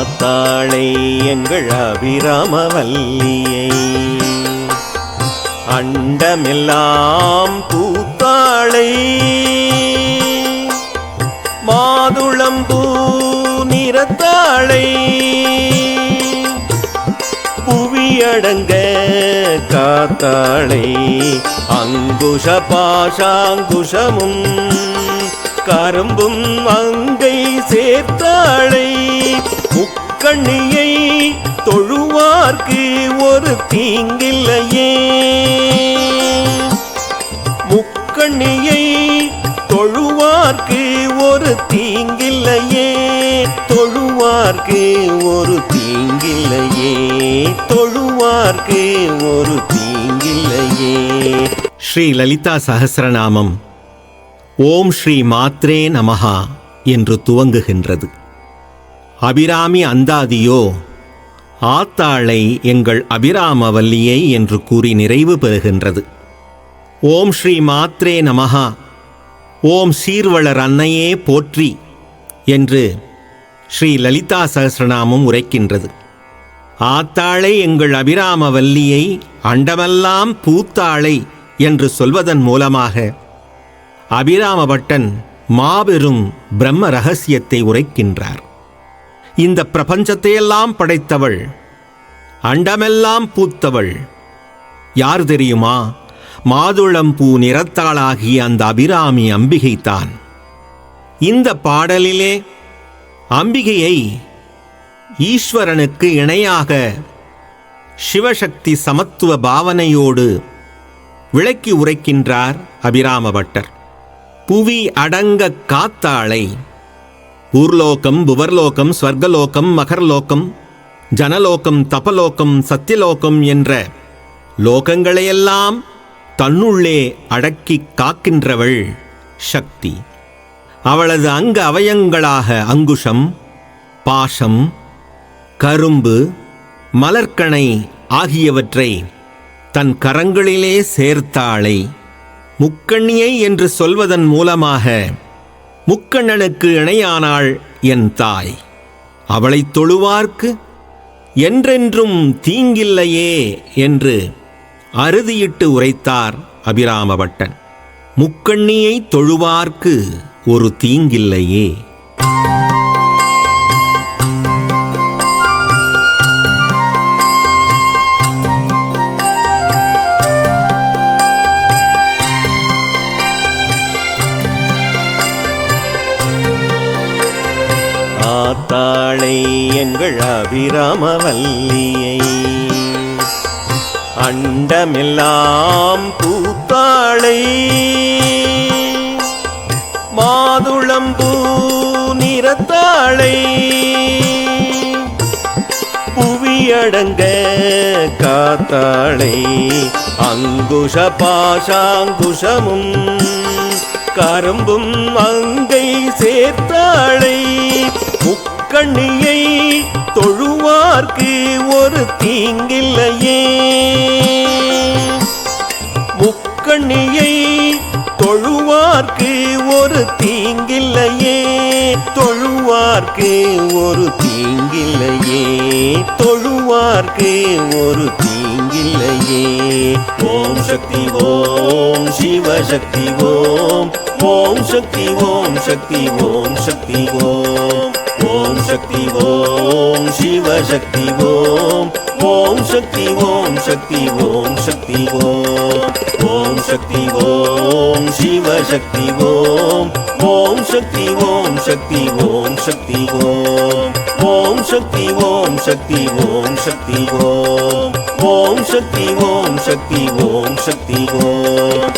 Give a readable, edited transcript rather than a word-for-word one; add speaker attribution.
Speaker 1: ஆத்தாளை எங்கள் அபிராமவல்லியை அண்டமெல்லாம் பூத்தாளை மாதுளம்பூ நிறத்தாளை புவியடங்க காத்தாளை அங்குஷ பாஷாங்குஷமும் கரும்பும் அங்கை சேர்த்தாளை முக்கண்ணியை தொழுவார்க்கு ஒரு தீங்கில்லையே முக்கண்ணியை தொழுவார்க்கு ஒரு தீங்கில்லையே தொழுவார்க்கு ஒரு தீங்கில்லையே தொழுவார்க்கு ஒரு தீங்கில்லையே. ஸ்ரீ லலிதா சஹஸ்ரநாமம் ஓம் ஸ்ரீ மாத்ரே நமஹா என்று துவங்குகின்றது. அபிராமி அந்தாதியோ ஆத்தாளை எங்கள் அபிராமவல்லியை என்று கூறி நிறைவு பெறுகின்றது. ஓம் ஸ்ரீ மாத்ரே நமஹா, ஓம் சீர்வளர் அன்னையே போற்றி என்று ஸ்ரீ லலிதா சஹஸ்ரநாமம் உரைக்கின்றது. ஆத்தாளை எங்கள் அபிராமவல்லியை அண்டமெல்லாம் பூத்தாளை என்று சொல்வதன் மூலமாக அபிராமபட்டன் மாபெரும் பிரம்ம ரகசியத்தை உரைக்கின்றார். இந்த பிரபஞ்சத்தையெல்லாம் படைத்தவள், அண்டமெல்லாம் பூத்தவள் யார் தெரியுமா? மாதுளம்பூ நிறத்தாளாகிய அந்த அபிராமி அம்பிகைதான். இந்த பாடலிலே அம்பிகையை ஈஸ்வரனுக்கு இணையாக சிவசக்தி சமத்துவ பாவனையோடு விளக்கி உரைக்கின்றார் அபிராமபட்டர். புவி அடங்க காத்தாளை ஊர்லோகம், புவர்லோகம், ஸ்வர்கலோகம், மகர்லோகம், ஜனலோகம், தபலோகம், சத்தியலோகம் என்ற லோகங்களையெல்லாம் தன்னுள்ளே அடக்கி காக்கின்றவள் சக்தி. அவளது அங்க அவயங்களாக அங்குஷம், பாசம், கரும்பு, மலர்கணை ஆகியவற்றை தன் கரங்களிலே சேர்த்தாளை. முக்கண்ணியை என்று சொல்வதன் மூலமாக முக்கண்ணனுக்கு இணையானாள் என் தாய். அவளைத் தொழுவார்க்கு என்றென்றும் தீங்கில்லையே என்று அறுதியிட்டு உரைத்தார் அபிராமபட்டன். முக்கண்ணியை தொழுவார்க்கு ஒரு தீங்கில்லையே. ஆத்தாளை எங்கள் அபிராமவல்லியை அண்டமெல்லாம் பூத்தாளை மாதுளம்பூ நிறத்தாளை புவியடங்க காத்தாளை அங்குஷ பாஷாங்குஷமும் கரும்பும் அங்கை சேர்த்தாளை முக்கண்ணியை தொழுவார்க்கு ஒரு தீங்கில்லையே முக்கண்ணியை தொழுவார்க்கு ஒரு தீங்கில்லையே தொழுவார்க்கு ஒரு தீங்கில்லையே தொழுவார்க்கு ஒரு தீங்கில்லையே. ஓம் சக்தி ஓம் சிவசக்தி ஓம் ஓம் சக்தி ஓம் சக்தி ஓம் சக்தி ஓம் ஓம் சக்தி ஓம் சிவசக்தி ஓம் ஓம் சக்தி ஓம் சக்தி ஓம் சக்தி ஓம் ஓம் சக்தி ஓம் சிவசக்தி ஓம் ஓம் சக்தி ஓம் சக்தி ஓம் சக்தி ஓம் ஓம் சக்தி ஓம் சக்தி ஓம் சக்தி ஓம் ஓம் சக்தி ஓம் சக்தி ஓம் சக்தி ஓம்.